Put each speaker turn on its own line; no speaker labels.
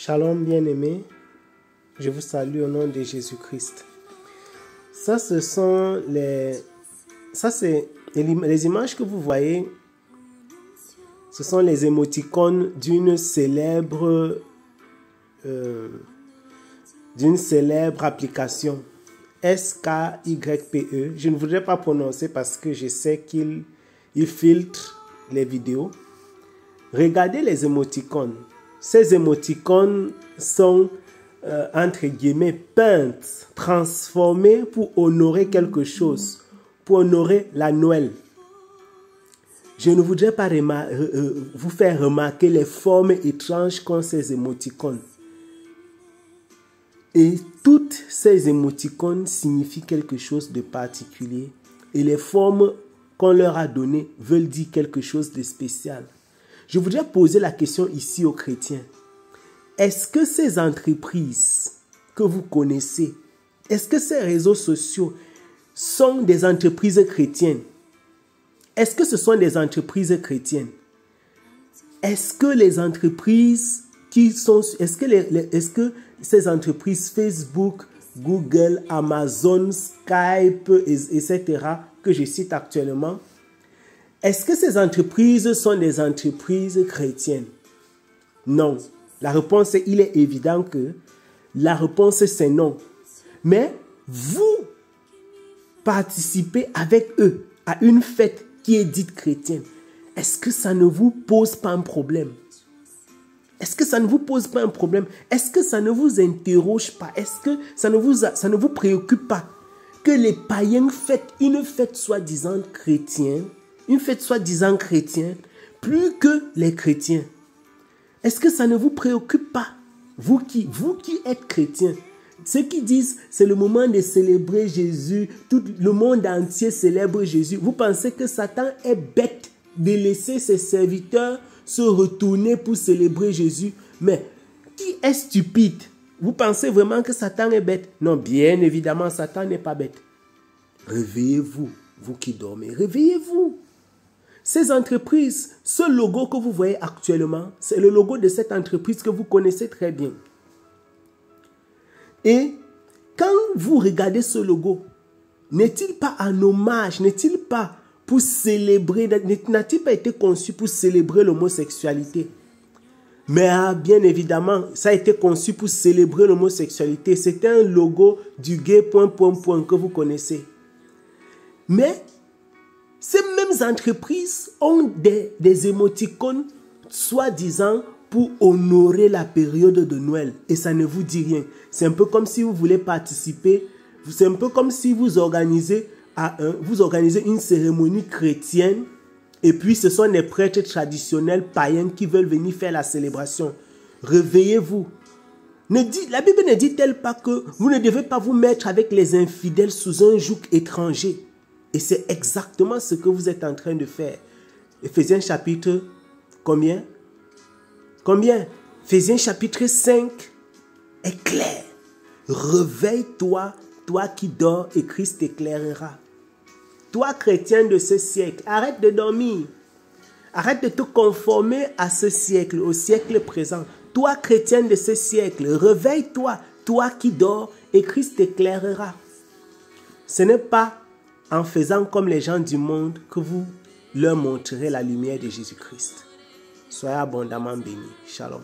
Shalom bien-aimés, je vous salue au nom de Jésus-Christ. Les images que vous voyez, ce sont les émoticônes d'une célèbre application SKYPE. Je ne voudrais pas prononcer parce que je sais qu'il filtre les vidéos. Regardez les émoticônes. Ces émoticônes sont, entre guillemets, peintes, transformées pour honorer quelque chose, pour honorer la Noël. Je ne voudrais pas vous faire remarquer les formes étranges qu'ont ces émoticônes. Et toutes ces émoticônes signifient quelque chose de particulier. Et les formes qu'on leur a données veulent dire quelque chose de spécial. Je voudrais poser la question ici aux chrétiens. Est-ce que ces entreprises que vous connaissez, est-ce que ces réseaux sociaux sont des entreprises chrétiennes? Est-ce que ce sont des entreprises chrétiennes? Est-ce que les entreprises est-ce que ces entreprises Facebook, Google, Amazon, Skype, etc. que je cite actuellement, est-ce que ces entreprises sont des entreprises chrétiennes? Non. La réponse, il est évident que la réponse, c'est non. Mais vous participez avec eux à une fête qui est dite chrétienne. Est-ce que ça ne vous pose pas un problème? Est-ce que ça ne vous pose pas un problème? Est-ce que ça ne vous interroge pas? Est-ce que ça ne vous préoccupe pas que les païens fêtent une fête soi-disant chrétienne, plus que les chrétiens? Est-ce que ça ne vous préoccupe pas? Vous qui êtes chrétiens, ceux qui disent c'est le moment de célébrer Jésus, tout le monde entier célèbre Jésus. Vous pensez que Satan est bête de laisser ses serviteurs se retourner pour célébrer Jésus? Mais qui est stupide? Vous pensez vraiment que Satan est bête? Non, bien évidemment, Satan n'est pas bête. Réveillez-vous, vous qui dormez, réveillez-vous. Ces entreprises, ce logo que vous voyez actuellement, c'est le logo de cette entreprise que vous connaissez très bien. Et quand vous regardez ce logo, n'est-il pas un hommage, n'est-il pas pour célébrer, n'a-t-il pas été conçu pour célébrer l'homosexualité? Mais bien évidemment, ça a été conçu pour célébrer l'homosexualité. C'était un logo du gay ... que vous connaissez. Mais ces mêmes entreprises ont des émoticônes soi-disant pour honorer la période de Noël. Et ça ne vous dit rien. C'est un peu comme si vous voulez participer. C'est un peu comme si vous organisez une cérémonie chrétienne. Et puis ce sont des prêtres traditionnels païens qui veulent venir faire la célébration. Réveillez-vous. La Bible ne dit-elle pas que vous ne devez pas vous mettre avec les infidèles sous un joug étranger? Et c'est exactement ce que vous êtes en train de faire. Éphésiens chapitre combien? Éphésiens chapitre 5 est clair. Réveille-toi, toi qui dors, et Christ t'éclairera. Toi, chrétien de ce siècle, arrête de dormir. Arrête de te conformer à ce siècle, au siècle présent. Toi, chrétien de ce siècle, réveille-toi, toi qui dors, et Christ t'éclairera. Ce n'est pas en faisant comme les gens du monde que vous leur montrerez la lumière de Jésus-Christ. Soyez abondamment bénis. Shalom.